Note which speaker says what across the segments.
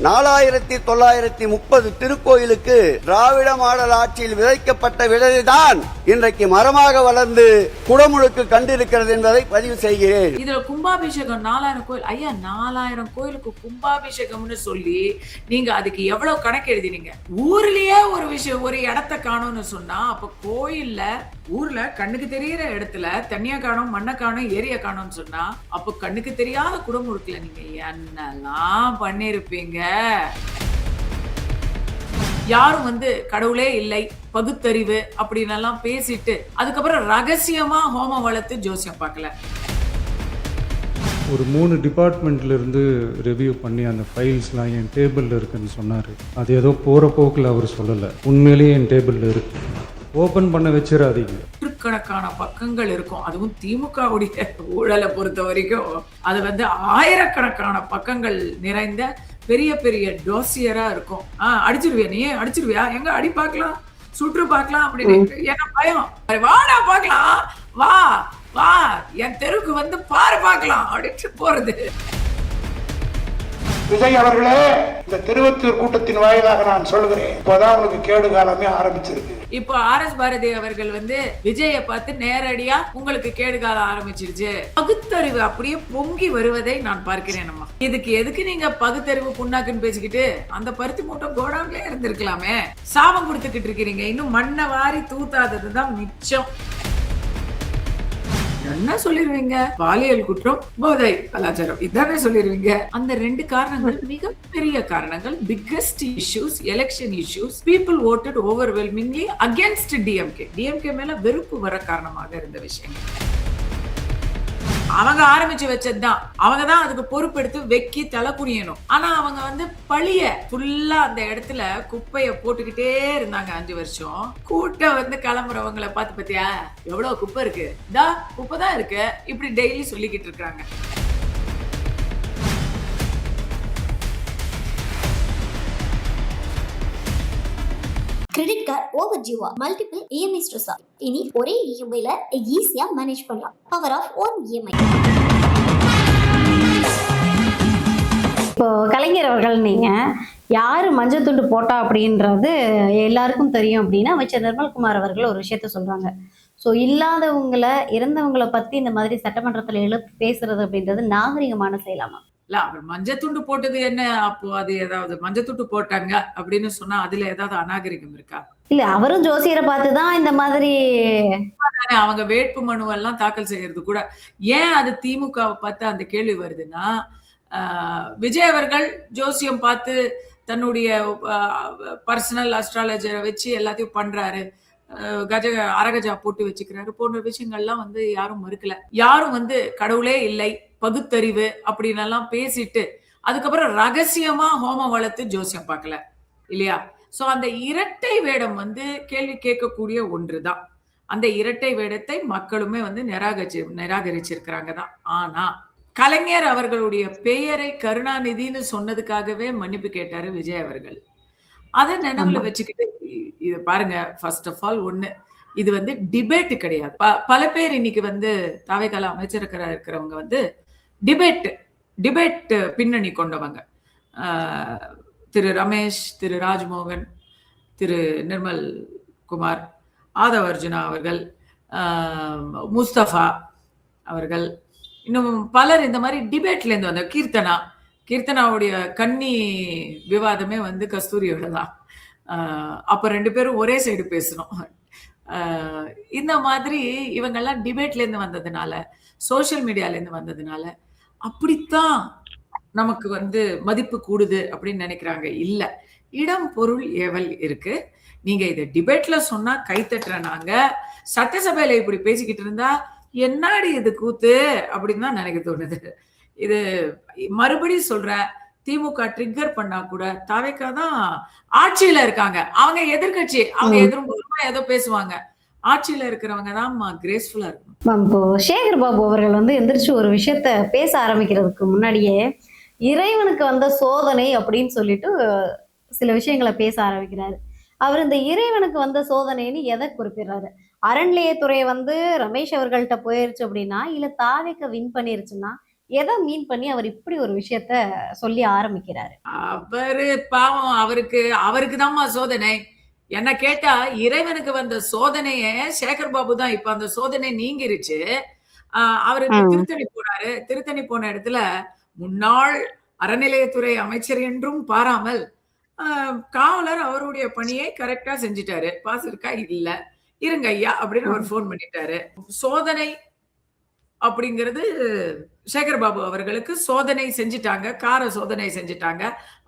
Speaker 1: 4930 திருக்கோயிலுக்கு திராவிட மாடல் ஆட்சியில் விதைக்கப்பட்ட விதைதான் இன்றைக்கு மரமாக வளர்ந்து குடமுழுக்கு கண்டிருக்கிறது என்பதை பதிவு செய்கிறேன்.
Speaker 2: இதுல கும்பாபிஷேகம் 4000 கோயில், ஐயா 4000 கோயிலுக்கு கும்பாபிஷேகம்னு சொல்லி நீங்க அதுக்கு எவ்வளவு கணக்கு எழுதினீங்க? ஊர்லயே ஒரு விஷயம், ஒரு இடத்தை காணும்னு சொன்னா, அப்ப கோயில்ல ஊர்ல கண்ணுக்கு தெரியற இடத்துல தண்ணியா காணும், மண்ணை காணும், ஏரிய காணும்னு சொன்னா, அப்ப கண்ணுக்கு தெரியாத குடமுழுக்குல நீங்க என்னெல்லாம் பண்ணிருப்பீங்க? யாரும் கடவுளே இல்லை, பகுத்தறிவு அப்படின்னு பேசிட்டு அதுக்கப்புறம் ரகசியமா ஹோமம் வளர்த்து ஜோசியம் பார்க்கல.
Speaker 3: ஒரு 3 டிபார்ட்மெண்ட்ல இருந்து ரிவ்யூ பண்ணி அந்த ஃபைல்ஸ்லாம் என் டேபிளில் இருக்குன்னு சொன்னார். அது ஏதோ போகிற போக்கில் அவர் சொல்லலை, உண்மையிலேயே என் டேபிளில் இருக்கு. ஓப்பன் பண்ண வச்சிடாதீங்க.
Speaker 2: நூற்றுக்கணக்கான பக்கங்கள் இருக்கும். அதுவும் திமுகவுடைய ஊழலை பொறுத்த வரைக்கும் அது ஆயிரக்கணக்கான பக்கங்கள் நிறைந்த பெரிய பெரிய டோசியரா இருக்கும். அடிச்சிருவியா, நீ அடிச்சிருவியா, எங்க அடி பார்க்கலாம், சுற்று பார்க்கலாம் அப்படின்னு என்ன பயம். வாடா பார்க்கலாம், வா வா என் தெருவுக்கு பாரு பார்க்கலாம் அப்படின்ட்டு போறது.
Speaker 4: விஜய் அவர்களே, இந்த திருவத்தூர் கூட்டத்தின் வாயிலாக நான் சொல்கிறேன், இப்போதான் உங்களுக்கு கேடு காலமே ஆரம்பிச்சிருக்கு.
Speaker 2: இப்போ RS பாரதி அவர்கள் விஜயை பார்த்து நேரடியா உங்களுக்கு கேடு காலம் ஆரம்பிச்சிருச்சு, பகுத்தறிவு அப்படியே பொங்கி வருவதை நான் பார்க்கிறேன். அம்மா, இதுக்கு எதுக்கு நீங்க பகுத்தறிவு புண்ணாக்குன்னு பேசிக்கிட்டு அந்த பருத்தி மூட்டை கோடான்லயே இருந்திருக்கலாமே? சாபம் கொடுத்துக்கிட்டு இருக்கிறீங்க. இன்னும் மண்ணை வாரி தூத்தாததுதான் மிச்சம். என்ன சொல்லிருவீங்க? பாலியல் குற்றம், போதை கலாச்சாரம், இதானே சொல்லிருவீங்க. அந்த 2 காரணங்கள் மிகப்பெரிய காரணங்கள். Biggest issues, election issues. People voted overwhelmingly against DMK மேல வெறுப்பு வர காரணமாக இருந்த விஷயம். அவங்க ஆரம்பிச்சு வச்சதுதான், அவங்க தான் அதுக்கு பொறுப்பெடுத்து வெக்கி தலை குனியணும். ஆனா அவங்க பழிய ஃபுல்லா அந்த இடத்துல குப்பைய போட்டுக்கிட்டே இருந்தாங்க 5 வருஷம். கூட்டம் கிளம்புறவங்களை பார்த்து பத்தியா எவ்வளவு குப்பை இருக்கு, இதா குப்பை தான் இருக்கு, இப்படி டெய்லி சொல்லிக்கிட்டு இருக்காங்க.
Speaker 5: கிரெடிட் கார்டு ஓவர் டியூவா, மல்டிபிள் EMI ஸ்ட்ரெஸ்ஸா? இனி ஒரே EMIல ஈஸியா மேனேஜ் பண்ணலாம். Power of one EMI.
Speaker 6: இப்போ கலைஞர் அவர்கள், நீங்க யாரு மஞ்சள் துண்டு போட்டா அப்படின்றது எல்லாருக்கும் தெரியும் அப்படின்னு அமைச்சர் நிர்மல்குமார் அவர்கள் ஒரு விஷயத்த சொல்றாங்க. ஸோ இல்லாதவங்களை, இறந்தவங்களை பத்தி இந்த மாதிரி சட்டமன்றத்தில் எழுத்து பேசுறது அப்படின்றது நாகரிகமான செயலாமா?
Speaker 2: இல்ல, அவர் மஞ்சத்துண்டு போட்டது என்ன? அப்போ அது ஏதாவது மஞ்சத்துண்டு போட்டாங்க அப்படின்னு சொன்னா அதுல ஏதாவது அநாகரிகம் இருக்கா?
Speaker 6: இல்ல, அவரும் ஜோசியரை பார்த்துதான் இந்த மாதிரி
Speaker 2: அவங்க வேட்பு மனு எல்லாம் தாக்கல் செய்யறது கூட. ஏன் அது திமுகவை பார்த்து அந்த கேள்வி வருதுன்னா, விஜய் அவர்கள் ஜோசியம் பார்த்து தன்னுடைய பர்சனல் அஸ்ட்ராலஜரை வச்சு எல்லாத்தையும் பண்றாரு, அரகஜா போட்டு வச்சுக்கிறாரு, போன்ற விஷயங்கள்லாம் யாரும் மறுக்கல. யாரும் கடவுளே இல்லை, பகுத்தறிவு அப்படின்னு எல்லாம் பேசிட்டு அதுக்கப்புறம் ரகசியமா ஹோமம் வளர்த்து ஜோசியம் பார்க்கல இல்லையா? சோ அந்த இரட்டை வேடம் கேள்வி கேட்கக்கூடிய ஒன்றுதான். அந்த இரட்டை வேடத்தை மக்களுமே நிராகரிச்சிருக்கிறாங்க தான். ஆனா கலைஞர் அவர்களுடைய பெயரை கருணாநிதினு சொன்னதுக்காகவே மன்னிப்பு கேட்டாரு விஜய் அவர்கள். அதை நினைவுல வச்சுக்கிட்டு இது பாருங்க, ஃபர்ஸ்ட் ஆஃப் ஆல் ஒண்ணு, இது டிபேட் கிடையாது. பல பேர் இன்னைக்கு தாவேகால அமைச்சர் இருக்கிறவங்க டிபேட் பின்னணி கொண்டவங்க. திரு ரமேஷ், திரு ராஜ்மோகன், திரு நிர்மல் குமார், ஆதவ் அர்ஜுனா அவர்கள், முஸ்தபா அவர்கள், இன்னும் பலர் இந்த மாதிரி டிபேட்ல இருந்து வந்த கீர்த்தனாவுடைய கன்னி விவாதமே கஸ்தூரியோட தான். அப்ப 2 பேரும் ஒரே சைடு பேசணும். இந்த மாதிரி இவங்கெல்லாம் டிபேட்ல இருந்து வந்ததுனால, சோசியல் மீடியால இருந்து வந்ததுனால அப்படித்தான் நமக்கு மதிப்பு கூடுது அப்படின்னு நினைக்கிறாங்க. இல்ல, இடம் பொருள் ஏவல் இருக்கு. நீங்க இதை டிபேட்ல சொன்னா கைத்தட்டுற நாங்க, சட்டசபையில இப்படி பேசிக்கிட்டு இருந்தா என்னாடி இது கூத்து அப்படின்னு தான் நினைக்க தோணுது. இது மறுபடியும் சொல்றேன், திமுக ட்ரிகர் பண்ணா கூட தாவேகா தான் ஆட்சியில இருக்காங்க. அவங்க எதிர்கட்சி, அவங்க எதிர்ப்புறமா ஏதோ பேசுவாங்க. ஆட்சியில இருக்கிறவங்க தான் கிரேஸ்ஃபுல்லா இருக்கும்.
Speaker 6: இப்போ சேகர் பாபு அவர்கள் எந்திரிச்சு ஒரு விஷயத்த பேச ஆரம்பிக்கிறதுக்கு முன்னாடியே இறைவனுக்கு வந்த சோதனை அப்படின்னு சொல்லிட்டு சில விஷயங்களை பேச ஆரம்பிக்கிறாரு. அவர் இந்த இறைவனுக்கு வந்த சோதனைன்னு எதை குறிப்பிடுறாரு? அறநிலையத்துறை ரமேஷ் அவர்கள்ட்ட போயிருச்சு அப்படின்னா, இல்ல தாவேக வின் பண்ணிருச்சுன்னா, எதை மீன் பண்ணி அவர் இப்படி ஒரு விஷயத்த சொல்லி ஆரம்பிக்கிறாரு?
Speaker 2: அவரு பாவம், அவருக்கு தான்மா சோதனை. என்ன கேட்டா இறைவனுக்கு வந்த சோதனைய சேகர் பாபு தான். இப்ப அந்த சோதனை நீங்கிருச்சு. அவரு திருத்தணி போனாரு. திருத்தணி போன இடத்துல முன்னாள் அறநிலையத்துறை அமைச்சர் என்றும் பாராமல் காவலர் அவருடைய பணியை கரெக்டா செஞ்சுட்டாரு. பாஸ் இருக்கா? இல்ல. இருங்க ஐயா அப்படின்னு அவர் போன் பண்ணிட்டாரு. சோதனை அப்படிங்கிறது சேகர் பாபு அவர்களுக்கு சோதனை செஞ்சுட்டாங்க. கார சோதனை செஞ்சுட்டாங்க.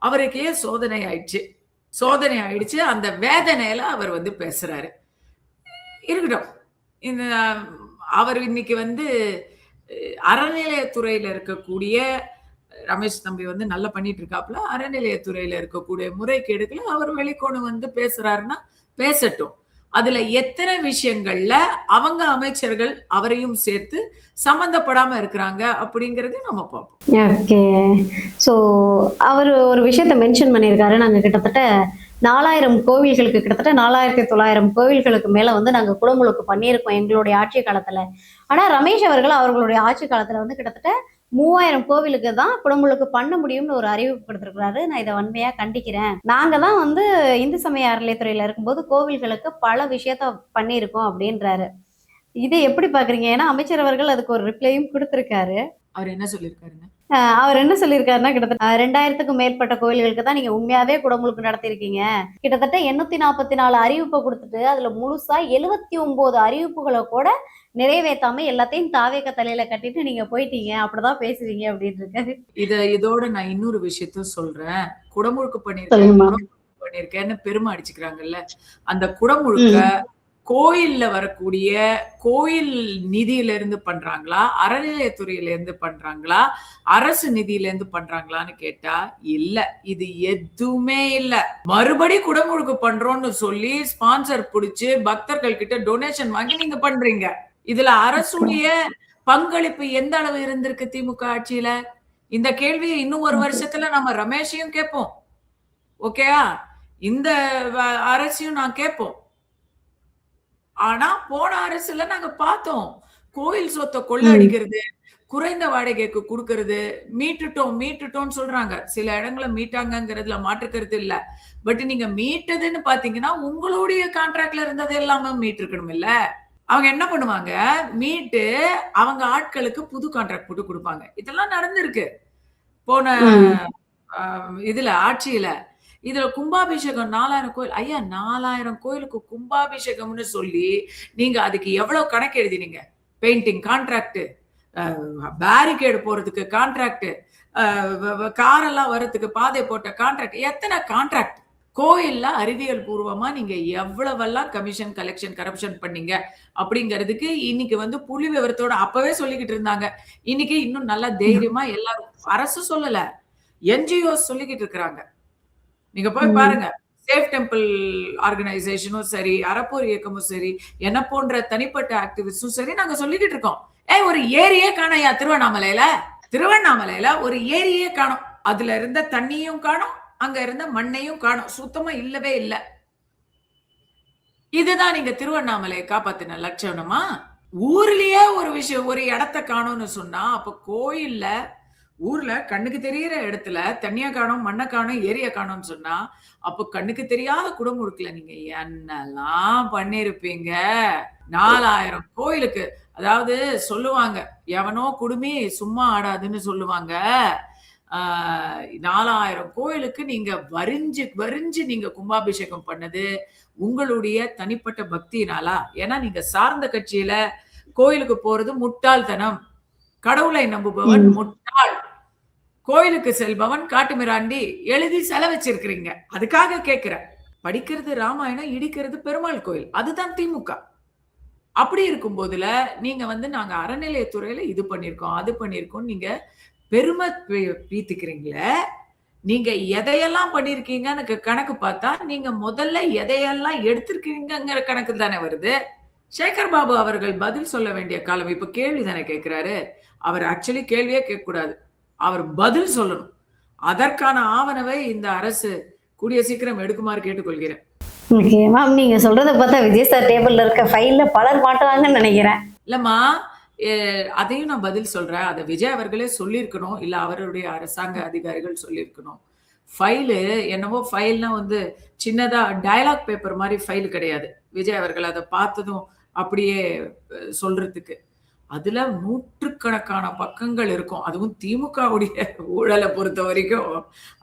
Speaker 2: அவருக்கு ஏன் சோதனை ஆயிடுச்சு. அந்த வேதனையில அவர் வந்து பேசுறாரு. இருக்கட்டும். இந்த அவர் இன்னைக்கு வந்து அறநிலையத்துறையில இருக்கக்கூடிய ரமேஷ் தம்பி வந்து நல்லா பண்ணிட்டு இருக்காப்புல. அறநிலையத்துறையில இருக்கக்கூடிய முறைகேடுகளை அவர் வெளிக்கொண்டு வந்து பேசுறாருன்னா பேசட்டும். அதுல எத்தனை விஷயங்கள்ல அவங்க அமைச்சர்கள் அவரையும் சேர்த்து சம்பந்தப்படாம இருக்கிறாங்க அப்படிங்கறது நம்ம பார்ப்போம்.
Speaker 6: ஓகே. ஸோ அவர் ஒரு விஷயத்த மென்ஷன் பண்ணியிருக்காரு. நாங்கள் கிட்டத்தட்ட 4000 கோவில்களுக்கு, கிட்டத்தட்ட 4900 கோவில்களுக்கு மேல வந்து நாங்கள் குடமுழுக்கு பண்ணியிருக்கோம் எங்களுடைய ஆட்சி காலத்துல. ஆனா ரமேஷ் அவர்களுடைய ஆட்சி காலத்துல வந்து கிட்டத்தட்ட 3000 கோவிலுக்கு தான் குடமுழுக்கு பண்ண முடியும்னு ஒரு அறிவிப்பு கொடுத்திருக்கிறாரு. நான் இதை வன்மையா கண்டிக்கிறேன். நாங்க தான் வந்து இந்து சமய அறநிலையத்துறையில இருக்கும்போது கோவில்களுக்கு பல விஷயத்த பண்ணியிருக்கோம் அப்படின்றாரு. இதை எப்படி பாக்குறீங்க? ஏன்னா அமைச்சர் அவர்கள் அதுக்கு ஒரு ரிப்ளையும் கொடுத்திருக்காரு.
Speaker 2: அவர் என்ன சொல்லியிருக்காருங்க?
Speaker 6: அவர் என்ன சொல்லியிருக்காருன்னா, கிட்டத்தட்ட 2000க்கும் மேற்பட்ட கோயில்களுக்கு தான் நீங்க உண்மையாவே குடமுழுக்கு நடத்திருக்கீங்க. கிட்டத்தட்ட 844 அறிவிப்பை கொடுத்துட்டு அதுல முழுசா 79 அறிவிப்புகளை கூட நிறைவேற்றாம எல்லாத்தையும் தாவேக்க தலையில கட்டிட்டு நீங்க போயிட்டீங்க, அப்படிதான் பேசுவீங்க அப்படின்னு இருக்காரு.
Speaker 2: இதோட நான் இன்னொரு விஷயத்த சொல்றேன். குடமுழுக்கு
Speaker 6: சொல்லுங்கம்மா.
Speaker 2: பண்ணிருக்கேன்னு பெருமை அடிச்சுக்கிறாங்கல்ல, அந்த குடமுழுக்க கோயில்ல வரக்கூடிய கோயில் நிதியில இருந்து பண்றாங்களா, அறநிலையத்துறையில இருந்து பண்றாங்களா, அரசு நிதியில இருந்து பண்றாங்களான்னு கேட்டா இல்ல. இது எதுவுமே இல்ல. மறுபடி குடமுழுக்கு பண்றோம்னு சொல்லி ஸ்பான்சர் புடிச்சு பக்தர்கள் கிட்ட டொனேஷன் வாங்கி நீங்க பண்றீங்க. இதுல அரசுடைய பங்களிப்பு எந்த அளவு இருந்திருக்கு திமுக ஆட்சியில? இந்த கேள்வியை இன்னும் ஒரு வருஷத்துல நம்ம ரமேஷையும் கேட்போம். ஓகேயா? இந்த அரசையும் நான் கேட்போம். ஆனா போன அரசுல நாங்க பார்த்தோம். கோயில் சொத்தை கொள்ளடிக்கிறது, குறைந்த வாடகைக்கு கொடுக்கறது, மீட்டுட்டோம்னு சொல்றாங்க. சில இடங்களை மீட்டாங்கிறதுல மாற்றுக்கிறது இல்ல. பட் நீங்க மீட்டதுன்னு பாத்தீங்கன்னா உங்களுடைய கான்ட்ராக்ட்ல இருந்தது எல்லாமே மீட்டிருக்கணும் இல்ல. அவங்க என்ன பண்ணுவாங்க, மீட்டு அவங்க ஆட்களுக்கு புது கான்ட்ராக்ட் போட்டு கொடுப்பாங்க. இதெல்லாம் நடந்திருக்கு போன இதுல ஆட்சியில. இதுல கும்பாபிஷேகம் 4000 கோயில். ஐயா 4000 கோயிலுக்கு கும்பாபிஷேகம்னு சொல்லி நீங்க அதுக்கு எவ்வளவு கணக்கு எழுதினீங்க? பெயிண்டிங் கான்ட்ராக்ட், பேரிகேடு போறதுக்கு கான்ட்ராக்ட், காரெல்லாம் வரதுக்கு பாதை போட்ட கான்ட்ராக்ட், எத்தனை கான்ட்ராக்ட்? கோயில்ல அறிவியல் பூர்வமா நீங்க எவ்வளவெல்லாம் கமிஷன் கலெக்ஷன் கரப்ஷன் பண்ணீங்க அப்படிங்கிறதுக்கு இன்னைக்கு வந்து புள்ளி விவரத்தோட அப்பவே சொல்லிக்கிட்டு இருந்தாங்க. இன்னைக்கு இன்னும் நல்லா தைரியமா எல்லாரும், அரசு சொல்லல, என்ஜிஓஸ் சொல்லிக்கிட்டு இருக்கிறாங்க. நீங்க போய் பாருங்க. சேஃப் டெம்பிள் ஆர்கனைசேஷனும் சரி, அறப்போர் இயக்கமும் சரி, என்ன போன்ற தனிப்பட்ட ஆக்டிவிஸ்டும் சரி, நாங்க சொல்லிக்கிட்டு இருக்கோம். ஒரு ஏரியே காணையா திருவண்ணாமலையில ஒரு ஏரியே காணும். அதுல இருந்த தண்ணியும் காணும், அங்க இருந்த மண்ணையும் காணும். சுத்தமா இல்லவே இல்ல. இதுதான் நீங்க திருவண்ணாமலையை காப்பாத்தின லட்சணமா? ஊர்லயே ஒரு விஷயம், ஒரு இடத்த காணும்னு சொன்னா, அப்ப கோயில்ல ஊர்ல கண்ணுக்கு தெரியற இடத்துல தண்ணியா காணும், மண்ணை காணும், ஏரியா காணும்னு சொன்னா, அப்ப கண்ணுக்கு தெரியாத குடமுழுக்குல நீங்க என்னெல்லாம் பண்ணிருப்பீங்க? 4000 கோயிலுக்கு. அதாவது சொல்லுவாங்க, எவனோ குடுமி சும்மா ஆடாதுன்னு சொல்லுவாங்க. 4000 கோயிலுக்கு நீங்க வரிஞ்சு நீங்க கும்பாபிஷேகம் பண்ணது உங்களுடைய தனிப்பட்ட பக்தியினாலா? ஏன்னா நீங்க சார்ந்த கட்சியில கோயிலுக்கு போறது முட்டாள்தனம். கடவுளை நம்புபவன் முட்டாள், கோயிலுக்கு செல்பவன் காட்டுமிராண்டி எழுதி செலவச்சிருக்கிறீங்க. அதுக்காக கேட்கிறேன். படிக்கிறது ராமாயணம், இடிக்கிறது பெருமாள் கோயில். அதுதான் திமுக. அப்படி இருக்கும் போதுல நீங்க வந்து நாங்க அறநிலையத்துறையில இது பண்ணிருக்கோம், அது பண்ணிருக்கோம், நீங்க பெருமை பீத்துக்கிறீங்களே. நீங்க எதையெல்லாம் பண்ணிருக்கீங்கன்னு கணக்கு பார்த்தா நீங்க முதல்ல எதையெல்லாம் எடுத்திருக்கீங்கிற கணக்கு தானே வருது. சேகர் பாபு அவர்கள் பதில் சொல்ல வேண்டிய காலம். இப்ப கேள்வி தானே கேட்கிறாரு. அவர் ஆக்சுவலி கேள்வியே கேட்க கூடாது, அவர் பதில் சொல்லணும். அதற்கான ஆவணவை இந்த அரசு கூடிய சீக்கிரம் எடுக்குமாறு கேட்டுக்கொள்கிறேன்.
Speaker 6: ஓகே மேம், நீங்க சொல்றத பார்த்தா விஜய் சார் டேபிள்ல இருக்க ஃபைல்ல பலர் மாட்டுவாங்கன்னு நினைக்கிறேன்.
Speaker 2: இல்லம்மா, அதையும் நான் பதில் சொல்றேன். அத விஜய் அவர்களே சொல்லியிருக்கணும். இல்ல அவருடைய அரசாங்க அதிகாரிகள் சொல்லியிருக்கணும். ஃபைலு என்னவோ ஃபைல்னா வந்து சின்னதா டயலாக் பேப்பர் மாரி ஃபைல் கிடையாது. விஜய் அவர்கள் அத பார்த்ததும் அப்படியே சொல்றதுக்கு. அதுல நூற்றுக்கணக்கான பக்கங்கள் இருக்கும். அதுவும் திமுகவுடைய ஊழல பொறுத்தவரைக்கும்,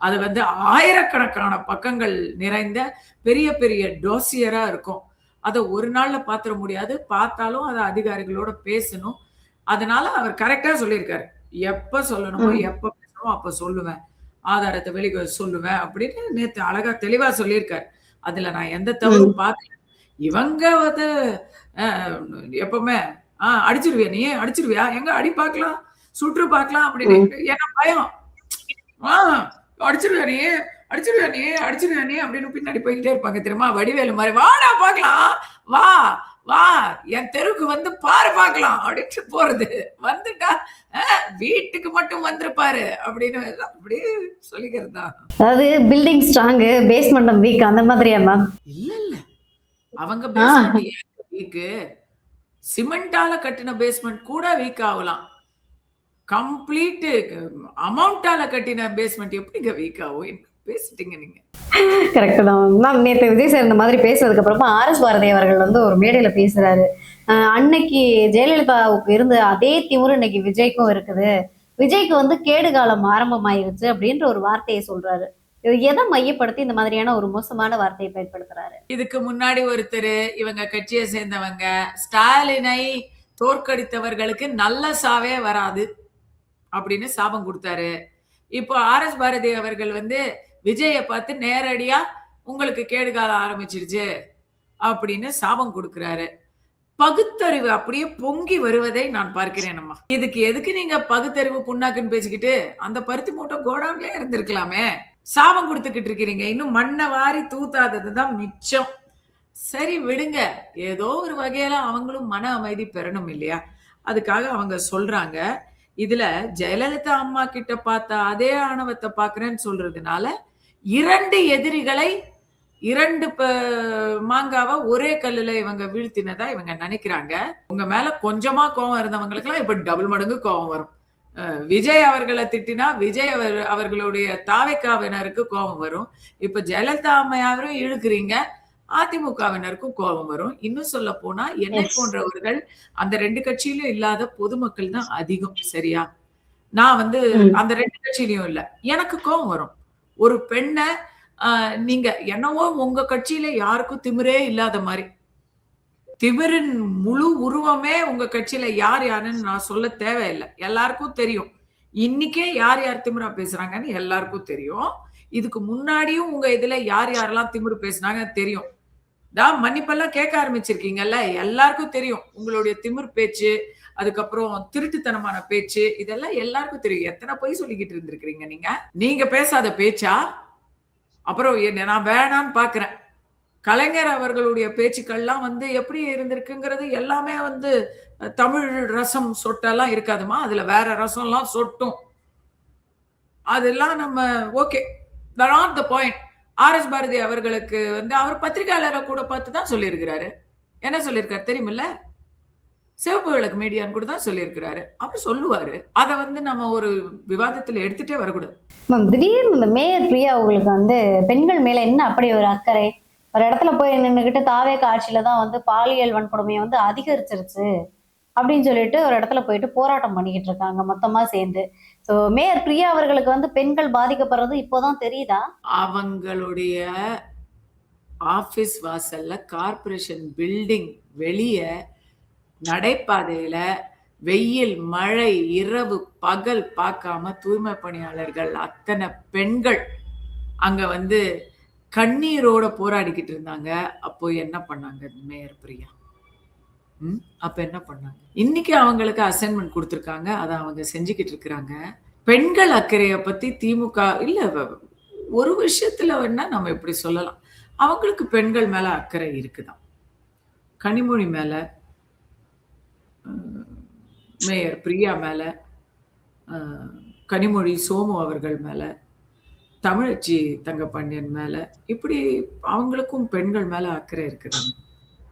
Speaker 2: அது வந்து ஆயிரக்கணக்கான பக்கங்கள் நிறைந்த பெரிய பெரிய டோசியரா இருக்கும். அத ஒரு நாள்ல பாத்துற முடியாது. பார்த்தாலும் அத அதிகாரிகளோட பேசணும். அதனால அவர் கரெக்ட்டா சொல்லியிருக்காரு. எப்ப சொல்லணுமோ, எப்ப பேசணுமோ அப்ப சொல்லுவேன். ஆதாரத்த சொல்லுவேன் அப்படின்னு நேத்து அழகா தெளிவா சொல்லியிருக்காரு. அதுல நான் எந்த தவறும் பார்க்கல. இவங்க வந்து அ எப்பவுமே அடிச்சிருவியா நீ? அடிச்சிருவியா? எங்க அடி பார்க்கலாம், சுற்று பார்க்கலாம் அப்படின்னு. ஏன்னா பயம். ஆ அடிச்சிருவியா நீ? அடிச்சிருவியா நீ? அடிச்சிருவியா நீ? அப்படின்னு பின்னாடி போய்க்கிட்டே இருப்பாங்க தெரியுமா? வடிவேலு மாரி. வாடா பார்க்கலாம். வா வா என் தெருவுக்கு வந்து பாரு பார்க்கலாம் அப்படின்ட்டு போறது. வந்துட்டா வீட்டுக்கு மட்டும் வந்துருப்பாரு அப்படின்னு அப்படியே சொல்லிக்கிறது தான்.
Speaker 6: அதாவது பில்டிங் ஸ்ட்ராங்கு பேஸ்மெண்ட் வீக் அந்த மாதிரியா மேம்?
Speaker 2: இல்ல அவங்க பேஸ்மெண்ட் வீக்கு. சிமெண்டால கட்டின பேஸ்மெண்ட் கூட வீக் ஆகலாம். கம்ப்ளீட் அமௌண்டால கட்டின பேஸ்மெண்ட் எப்படிங்க வீக் ஆகும்? என்ன பேசிட்டீங்க நீங்க?
Speaker 6: கரெக்ட் தான் மேம். நேற்று விஜய் சார் இந்த மாதிரி பேசுறதுக்கு அப்புறமா ஆர்எஸ் பாரதி அவர்கள் வந்து ஒரு மேடையில பேசுறாரு. அன்னைக்கு ஜெயலலிதாவுக்கு இருந்த அதே திமிரு இன்னைக்கு விஜய்க்கும் இருக்குது. விஜய்க்கு வந்து கேடு காலம் ஆரம்பமாயிருச்சு அப்படின்ற ஒரு வார்த்தையை சொல்றாரு. இது எதை மையப்படுத்தி இந்த மாதிரியான ஒரு மோசமான வார்த்தையை பயன்படுத்துறாரு?
Speaker 2: இதுக்கு முன்னாடி ஒருத்தர் இவங்க கட்சியை சேர்ந்தவங்க ஸ்டாலினை தோற்கடித்தவர்களுக்கு நல்ல சாவே வராது அப்படின்னு சாபம் கொடுத்தாரு. இப்போ ஆர்எஸ் பாரதி அவர்கள் வந்து விஜயை பார்த்து நேரடியா உங்களுக்கு கேடுகாலம் ஆரம்பிச்சிருச்சு அப்படின்னு சாபம் கொடுக்கிறாரு. பகுத்தறிவு அப்படியே பொங்கி வருவதை நான் பார்க்கிறேன். அம்மா இதுக்கு எதுக்கு நீங்க பகுத்தறிவு புண்ணாக்குன்னு பேசிக்கிட்டு அந்த பருத்தி மூட்டை கோடான்லயே இருந்திருக்கலாமே. சாபம் கொடுத்துக்கிட்டு இருக்கிறீங்க. இன்னும் மண்ணை வாரி தூத்தாததுதான் மிச்சம். சரி விடுங்க, ஏதோ ஒரு வகையில அவங்களும் மன அமைதி பெறணும் இல்லையா? அதுக்காக அவங்க சொல்றாங்க. இதுல ஜெயலலிதா அம்மா கிட்ட பார்த்த அதே ஆணவத்தை பாக்குறேன்னு சொல்றதுனால 2 எதிரிகளை 2 மாங்காவை ஒரே கல்லுல இவங்க வீழ்த்தினதா இவங்க நினைக்கிறாங்க. உங்க மேல கொஞ்சமா கோபம் இருந்தவங்களுக்கு எல்லாம் இப்ப டபுள் மடங்கு கோபம் வரும். விஜய் அவர்களை திட்டினா விஜய் அவர்களுடைய தாவைக்காவினருக்கு கோபம் வரும். இப்ப ஜெயலலிதா அம்மையாரும் இழுக்கிறீங்க, அதிமுகவினருக்கும் கோபம் வரும். இன்னும் சொல்ல போனா என்னை போன்றவர்கள் அந்த 2 கட்சியிலும் இல்லாத பொதுமக்கள் தான் அதிகம். சரியா? நான் வந்து அந்த 2 கட்சியிலயும் இல்ல. எனக்கு கோபம் வரும். ஒரு பெண்ணை நீங்க என்னவோ உங்க கட்சியில யாருக்கும் திமிரே இல்லாத மாதிரி, திமிரின் முழு உருவமே உங்க கட்சியில யார் யாருன்னு நான் சொல்ல தேவையில்லை. எல்லாருக்கும் தெரியும். இன்னைக்கே யார் யார் திமிரா பேசுறாங்கன்னு எல்லாருக்கும் தெரியும். இதுக்கு முன்னாடியும் உங்க இதுல யார் யாரெல்லாம் திமிரு பேசுனாங்க தெரியும். மன்னிப்பெல்லாம் கேட்க ஆரம்பிச்சிருக்கீங்கல்ல, எல்லாருக்கும் தெரியும். உங்களுடைய திமிர் பேச்சு, அதுக்கப்புறம் திருட்டுத்தனமான பேச்சு, இதெல்லாம் எல்லாருக்கும் தெரியும். எத்தனை பொய் சொல்லிக்கிட்டு இருந்திருக்கிறீங்க நீங்க? நீங்க பேசாத பேச்சா? அப்புறம் நான் வேணான்னு பாக்குறேன். கலைஞர் அவர்களுடைய பேச்சுக்கள்லாம் வந்து எப்படி இருந்திருக்குங்கிறது எல்லாமே வந்து தமிழ் ரசம் சொட்டெல்லாம் இருக்காதுமா. அதுல வேற ரசம் எல்லாம் சொட்டும். அதெல்லாம் நம்ம okay, not the point. R S Bharathi அவர்களுக்கு வந்து அவர் பத்திரிகையாளரை கூட பார்த்து தான் சொல்லியிருக்கிறாரு. என்ன சொல்லியிருக்காரு தெரியுமில்ல? சிவப்பு விளக்கு மீடியான்னு கூட தான் சொல்லியிருக்கிறாரு. அப்படி சொல்லுவாரு. அதை வந்து நம்ம ஒரு விவாதத்துல எடுத்துட்டே வரக்கூடாது.
Speaker 6: திடீர்னு இந்த மேயர் பிரியா அவங்களுக்கு வந்து பெண்கள் மேல என்ன அப்படி ஒரு அக்கறை? ஒரு இடத்துல போய் நின்றுகிட்டு தாவேக ஆட்சியில தான் வந்து பாலியல் வன்கொடுமையை வந்து அதிகரிச்சிருச்சு அப்படின்னு சொல்லிட்டு ஒரு இடத்துல போயிட்டு போராட்டம் பண்ணிக்கிட்டு இருக்காங்க மொத்தமா சேர்ந்து. சோ மேயர் பிரியா அவர்களுக்கு வந்து பெண்கள் பாதிக்கப்படுறது இப்போதான் தெரியுதா?
Speaker 2: அவங்களுடைய ஆபீஸ் வாசல்ல கார்பரேஷன் பில்டிங் வெளியே நடைபாதையில வெயில் மழை இரவு பகல் பார்க்காம தூய்மை பணியாளர்கள் அத்தனை பெண்கள் அங்க வந்து கண்ணீரோட போராடிக்கிட்டு இருந்தாங்க. அப்போ என்ன பண்ணாங்க மேயர் பிரியா? அப்ப என்ன பண்ணாங்க? இன்னைக்கு அவங்களுக்கு அசைன்மெண்ட் கொடுத்திருக்காங்க. அதை அவங்க செஞ்சுக்கிட்டு இருக்கிறாங்க. பெண்கள் அக்கறையை பத்தி திமுக இல்ல, ஒரு விஷயத்துல வேணா நம்ம இப்படி சொல்லலாம். அவங்களுக்கு பெண்கள் மேல அக்கறை இருக்குதான். கனிமொழி மேல, மேயர் பிரியா மேல, கனிமொழி சோமு அவர்கள் மேல, தமிழச்சி தங்கப்பாண்டியன் மேல, இப்படி அவங்களுக்கும் பெண்கள் மேல அக்கறை இருக்குதாங்க.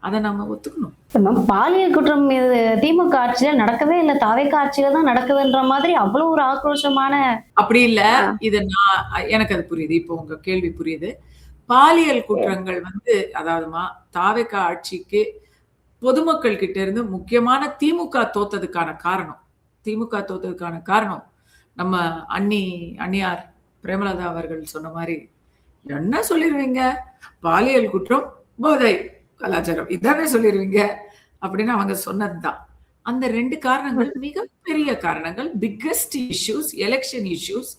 Speaker 2: அதை நாம ஒத்துக்கணும்.
Speaker 6: மேம், பாலியல் குற்றம் இது திமுக ஆட்சியில நடக்கவே இல்லை, தாவேக்கா ஆட்சியில தான் நடக்குதுன்ற மாதிரி அவ்வளவு ஒரு ஆக்ரோஷமான.
Speaker 2: அப்படி இல்ல, இது எனக்கு அது புரியுது, இப்போ உங்க கேள்வி புரியுது. பாலியல் குற்றங்கள் வந்து அதாவதுமா தாவேக்கா ஆட்சிக்கு பொதுமக்கள் கிட்ட இருந்து முக்கியமான திமுக தோத்ததுக்கான காரணம் நம்ம அண்ணியார் பிரேமலதா அவர்கள் சொன்ன மாதிரி என்ன சொல்லிருவீங்க, பாலியல் குற்றம், போதை கலாச்சாரம், இதானே சொல்லிருவீங்க அப்படின்னு அவங்க சொன்னதுதான். அந்த 2 காரணங்கள் மிகப்பெரிய காரணங்கள். Biggest issues, election issues.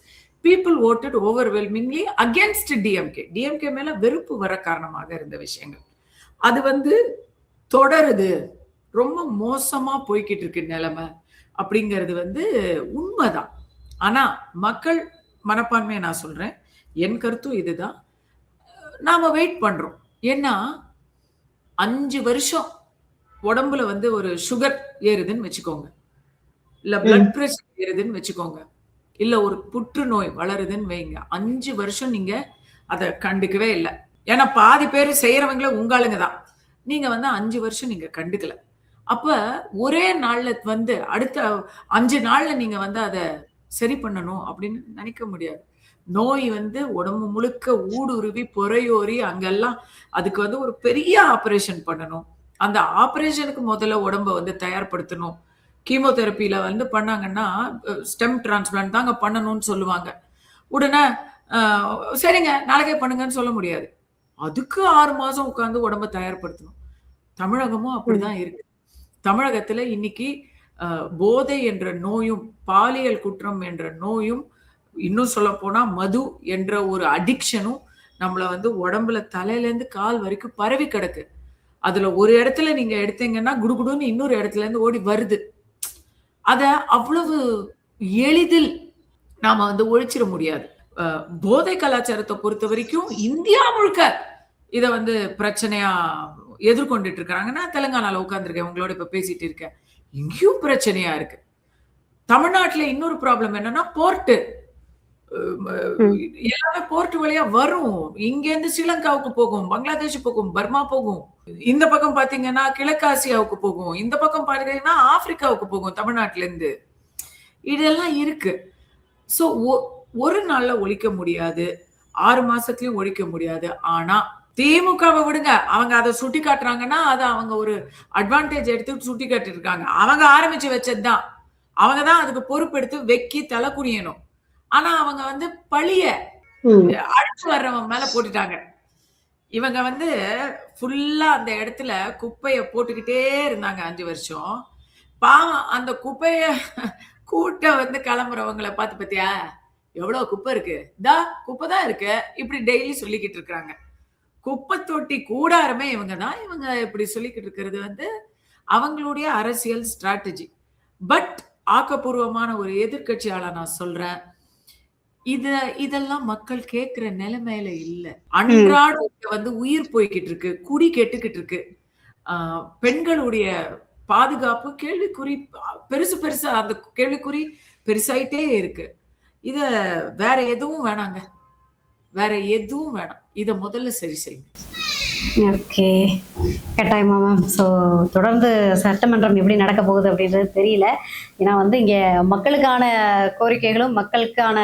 Speaker 2: People voted overwhelmingly against DMK மேல வெறுப்பு வர காரணமாக இருந்த விஷயங்கள். அது வந்து தொடருது, ரொம்ப மோசமா போய்கிட்டு இருக்கு நிலைமை அப்படிங்கிறது வந்து உண்மைதான். ஆனா மக்கள் மனப்பான்மையை நான் சொல்றேன், என் கருத்தும் இதுதான். நாம வெயிட் பண்றோம். ஏன்னா 5 வருஷம் உடம்புல வந்து ஒரு சுகர் ஏறுதுன்னு வச்சுக்கோங்க, இல்ல பிளட் பிரஷர் ஏறுதுன்னு வச்சுக்கோங்க, இல்ல ஒரு புற்றுநோய் வளருதுன்னு வைங்க. 5 வருஷம் நீங்க அதை கண்டுக்கவே இல்லை. ஏன்னா பாதி பேர் செய்யறவங்கள உங்களுங்க தான். நீங்க வந்து 5 வருஷம் நீங்க கண்டுக்கல. அப்ப ஒரே நாள்ல வந்து அடுத்த 5 நாள்ல நீங்க வந்து அதை சரி பண்ணணும் அப்படின்னு நினைக்க முடியாது. நோய் வந்து உடம்பு முழுக்க ஊடுருவி பொறையோரி அங்கெல்லாம் அதுக்கு வந்து ஒரு பெரிய ஆபரேஷன் பண்ணணும். அந்த ஆபரேஷனுக்கு முதல்ல உடம்ப வந்து தயார்படுத்தணும். கீமோதெரப்பியில வந்து பண்ணாங்கன்னா ஸ்டெம் டிரான்ஸ்பிளான்ட் தாங்க பண்ணணும்னு சொல்லுவாங்க. உடனே சரிங்க நாளைக்கே பண்ணுங்கன்னு சொல்ல முடியாது. அதுக்கு 6 மாசம் உட்கார்ந்து உடம்ப தயார்படுத்தணும். தமிழகமும் அப்படிதான் இருக்கு. தமிழகத்துல இன்னைக்கு போதை என்ற நோயும், பாலியல் குற்றம் என்ற நோயும், இன்னும் சொல்ல போனா மது என்ற ஒரு அடிக்ஷனும் நம்மள வந்து உடம்புல தலையில இருந்து கால் வரைக்கும் பரவி கிடக்கு. அதுல ஒரு இடத்துல நீங்க எடுத்தீங்கன்னா குடுகுடுன்னு இன்னொரு இடத்துல இருந்து ஓடி வருது. அத அவ்வளவு எளிதில் நாம வந்து ஒழிச்சிட முடியாது. போதை கலாச்சாரத்தை பொறுத்த வரைக்கும் இந்தியா முழுக்க இத வந்து பிரச்சனையா எதிர்கொண்டுட்டு இருக்காங்க. நான் தெலுங்கானால உட்கார்ந்துருக்கேன், உங்களோட இப்ப பேசிட்டு இருக்கேன். இங்கேயும் பிரச்சனையா இருக்கு. தமிழ்நாட்டுல இன்னொரு ப்ராப்ளம் என்னன்னா போர்ட்டு, எல்லாமே போர்ட் வழியா வரும். இங்க இருந்து ஸ்ரீலங்காவுக்கு போகும், பங்களாதேஷ் போகும், பர்மா போகும், இந்த பக்கம் பாத்தீங்கன்னா கிழக்காசியாவுக்கு போகும், இந்த பக்கம் பாத்தீங்கன்னா ஆப்பிரிக்காவுக்கு போகும் தமிழ்நாட்டுல இருந்து. இதெல்லாம் இருக்கு. சோ ஒரு நாள்ல ஒழிக்க முடியாது, 6 மாசத்துலயும் ஒழிக்க முடியாது. ஆனா திமுகவை விடுங்க, அவங்க அதை சுட்டி காட்டுறாங்கன்னா அதை அவங்க ஒரு அட்வான்டேஜ் எடுத்து சுட்டி காட்டிட்டு இருக்காங்க. அவங்க ஆரம்பிச்சு வச்சதுதான், அவங்கதான் அதுக்கு பொறுப்பெடுத்து வெக்கி தலை குனியணும். ஆனா அவங்க வந்து பழிய அடிச்சு வர்றவங்க மேல போட்டுட்டாங்க. இவங்க வந்து ஃபுல்லா அந்த இடத்துல குப்பைய போட்டுக்கிட்டே இருந்தாங்க 5 வருஷம். பாவம் அந்த குப்பைய கூட்ட வந்து கிளம்புறவங்களை பார்த்து பத்தியா எவ்வளவு குப்பை இருக்கு, குப்பை தான் இருக்கு, இப்படி டெய்லி சொல்லிக்கிட்டு இருக்காங்க. குப்பை தொட்டி கூடாரமே இவங்க தான். இவங்க இப்படி சொல்லிக்கிட்டு இருக்கிறது வந்து அவங்களுடைய அரசியல் ஸ்ட்ராட்டஜி. பட் ஆக்கப்பூர்வமான ஒரு எதிர்கட்சியாள நான் சொல்றேன், இதெல்லாம் மக்கள் கேட்கிற நிலைமையில இல்ல. அன்றாடம் வந்து உயிர் போய்கிட்டு இருக்கு, குடி கெட்டுக்கிட்டு இருக்கு, பெண்களுடைய பாதுகாப்பு கேள்விக்குறி பெருசா, அந்த கேள்விக்குறி பெருசாயிட்டே இருக்கு. இத வேற எதுவும் வேணாங்க, வேற எதுவும் வேணாம். இத முதல்ல சரி செய்யுங்க.
Speaker 6: ஓகே, கட்டாயமா மேம். ஸோ தொடர்ந்து சட்டமன்றம் எப்படி நடக்க போகுது அப்படின்றது தெரியல. ஏன்னா வந்து இங்கே மக்களுக்கான கோரிக்கைகளும் மக்களுக்கான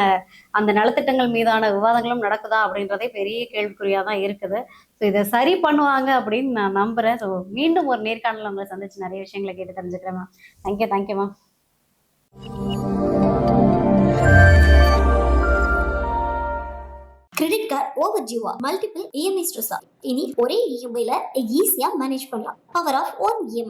Speaker 6: அந்த நலத்திட்டங்கள் மீதான விவாதங்களும் நடக்குதா அப்படின்றதே பெரிய கேள்விக்குறியாக தான் இருக்குது. ஸோ இதை சரி பண்ணுவாங்க அப்படின்னு நான் நம்புகிறேன். ஸோ மீண்டும் ஒரு நேர்காணல் உங்களை சந்திச்சு நிறைய விஷயங்களை கேட்டு தெரிஞ்சுக்கிறேன் ma'am. Thank you ma'am.
Speaker 5: Credit card over ஜியூவா, மல்டிபிள் இஎம்ஐ ஸ்ட்ரெஸ்ஸா? இனி ஒரே இஎம்ஐல ஈஸியா மேனேஜ் பண்ணலாம். Power of one EMI.